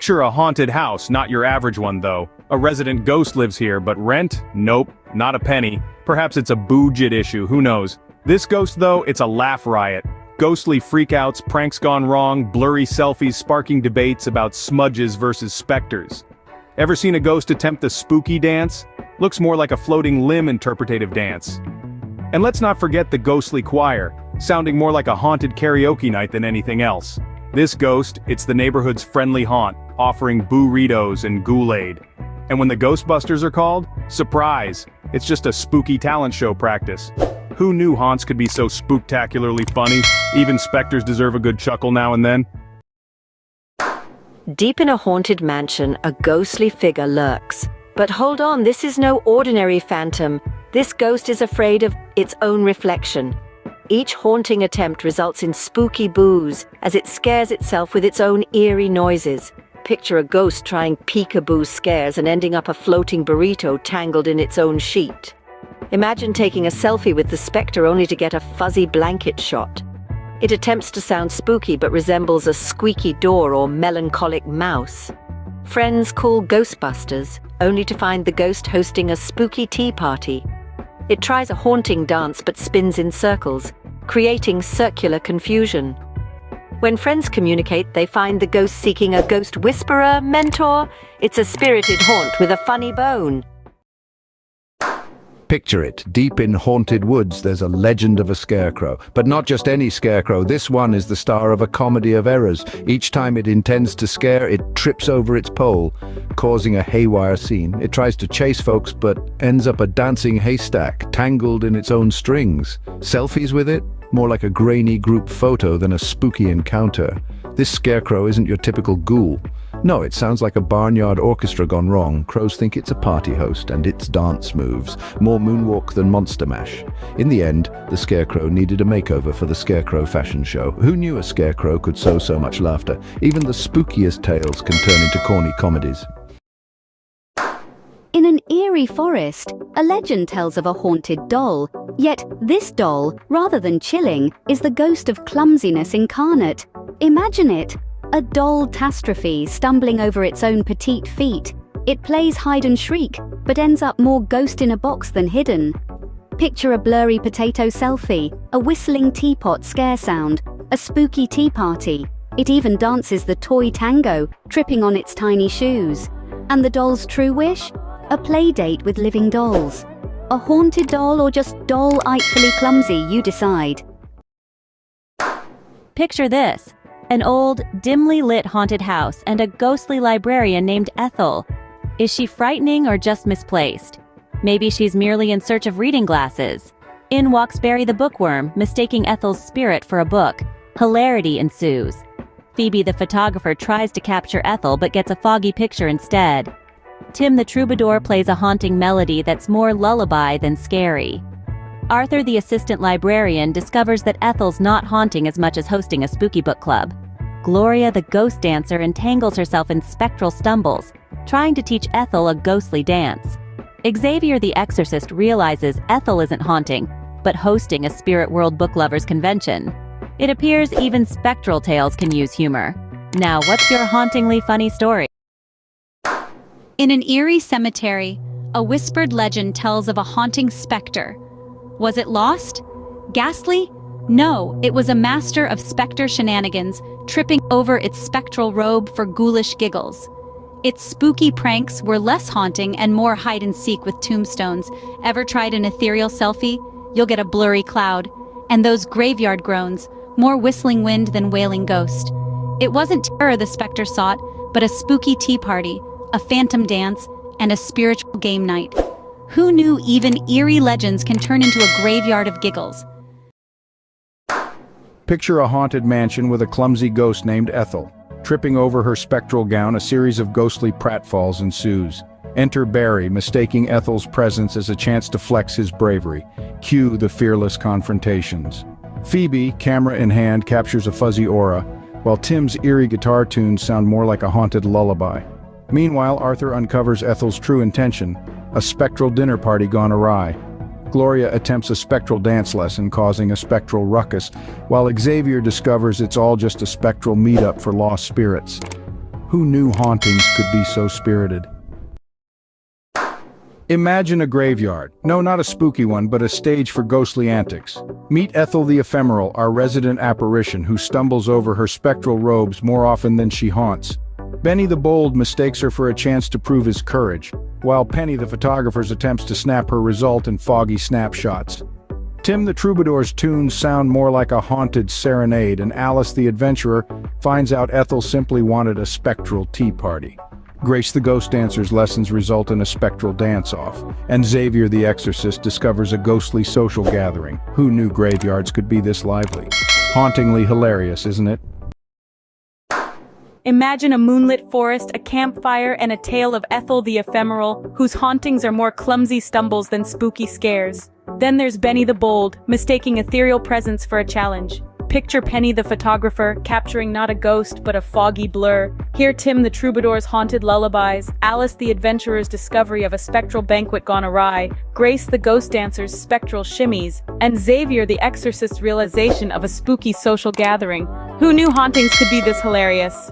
Picture a haunted house, not your average one though. A resident ghost lives here, but rent? Nope, not a penny. Perhaps it's a budget issue, who knows. This ghost though, it's a laugh riot. Ghostly freakouts, pranks gone wrong, blurry selfies sparking debates about smudges versus specters. Ever seen a ghost attempt the spooky dance? Looks more like a floating limb interpretative dance. And let's not forget the ghostly choir, sounding more like a haunted karaoke night than anything else. This ghost, it's the neighborhood's friendly haunt, offering burritos and Kool-Aid. And when the Ghostbusters are called, surprise, it's just a spooky talent show practice. Who knew haunts could be so spooktacularly funny? Even specters deserve a good chuckle now and then. Deep in a haunted mansion, a ghostly figure lurks. But hold on, this is no ordinary phantom. This ghost is afraid of its own reflection. Each haunting attempt results in spooky boos as it scares itself with its own eerie noises. Picture a ghost trying peekaboo scares and ending up a floating burrito tangled in its own sheet. Imagine taking a selfie with the specter only to get a fuzzy blanket shot. It attempts to sound spooky but resembles a squeaky door or melancholic mouse. Friends call Ghostbusters, only to find the ghost hosting a spooky tea party. It tries a haunting dance but spins in circles, creating circular confusion. When friends communicate, they find the ghost seeking a ghost whisperer, mentor. It's a spirited haunt with a funny bone. Picture it, deep in haunted woods there's a legend of a scarecrow. But not just any scarecrow, this one is the star of a comedy of errors. Each time it intends to scare, it trips over its pole, causing a haywire scene. It tries to chase folks, but ends up a dancing haystack, tangled in its own strings. Selfies with it? More like a grainy group photo than a spooky encounter. This scarecrow isn't your typical ghoul. No, it sounds like a barnyard orchestra gone wrong. Crows think it's a party host, and its dance moves. More moonwalk than Monster Mash. In the end, the scarecrow needed a makeover for the Scarecrow fashion show. Who knew a scarecrow could sow so much laughter? Even the spookiest tales can turn into corny comedies. In an eerie forest, a legend tells of a haunted doll. Yet this doll, rather than chilling, is the ghost of clumsiness incarnate. Imagine it. A doll-tastrophe stumbling over its own petite feet. It plays hide and shriek, but ends up more ghost in a box than hidden. Picture a blurry potato selfie, a whistling teapot scare sound, a spooky tea party. It even dances the toy tango, tripping on its tiny shoes. And the doll's true wish? A play date with living dolls. A haunted doll or just doll-itefully clumsy, you decide. Picture this. An old, dimly lit haunted house and a ghostly librarian named Ethel. Is she frightening or just misplaced? Maybe she's merely in search of reading glasses. In walks Barry the bookworm, mistaking Ethel's spirit for a book. Hilarity ensues. Phoebe the photographer tries to capture Ethel but gets a foggy picture instead. Tim the troubadour plays a haunting melody that's more lullaby than scary. Arthur the assistant librarian discovers that Ethel's not haunting as much as hosting a spooky book club. Gloria the ghost dancer entangles herself in spectral stumbles, trying to teach Ethel a ghostly dance. Xavier the exorcist realizes Ethel isn't haunting, but hosting a spirit world book lovers convention. It appears even spectral tales can use humor. Now, what's your hauntingly funny story? In an eerie cemetery, a whispered legend tells of a haunting specter. Was it lost? Ghastly? No, it was a master of specter shenanigans, tripping over its spectral robe for ghoulish giggles. Its spooky pranks were less haunting and more hide-and-seek with tombstones. Ever tried an ethereal selfie? You'll get a blurry cloud. And those graveyard groans, more whistling wind than wailing ghost. It wasn't terror the specter sought, but a spooky tea party, a phantom dance, and a spiritual game night. Who knew even eerie legends can turn into a graveyard of giggles? Picture a haunted mansion with a clumsy ghost named Ethel. Tripping over her spectral gown, a series of ghostly pratfalls ensues. Enter Barry, mistaking Ethel's presence as a chance to flex his bravery. Cue the fearless confrontations. Phoebe, camera in hand, captures a fuzzy aura, while Tim's eerie guitar tunes sound more like a haunted lullaby. Meanwhile, Arthur uncovers Ethel's true intention, a spectral dinner party gone awry. Gloria attempts a spectral dance lesson, causing a spectral ruckus, while Xavier discovers it's all just a spectral meetup for lost spirits. Who knew hauntings could be so spirited? Imagine a graveyard. No, not a spooky one, but a stage for ghostly antics. Meet Ethel the Ephemeral, our resident apparition who stumbles over her spectral robes more often than she haunts. Benny the Bold mistakes her for a chance to prove his courage, while Penny the Photographer attempts to snap her result in foggy snapshots. Tim the Troubadour's tunes sound more like a haunted serenade, and Alice the Adventurer finds out Ethel simply wanted a spectral tea party. Grace the Ghost Dancer's lessons result in a spectral dance-off, and Xavier the Exorcist discovers a ghostly social gathering. Who knew graveyards could be this lively? Hauntingly hilarious, isn't it? Imagine a moonlit forest, a campfire, and a tale of Ethel the Ephemeral, whose hauntings are more clumsy stumbles than spooky scares. Then there's Benny the Bold, mistaking ethereal presence for a challenge. Picture Penny the Photographer, capturing not a ghost but a foggy blur. Hear Tim the Troubadour's haunted lullabies, Alice the Adventurer's discovery of a spectral banquet gone awry, Grace the Ghost Dancer's spectral shimmies, and Xavier the Exorcist's realization of a spooky social gathering. Who knew hauntings could be this hilarious?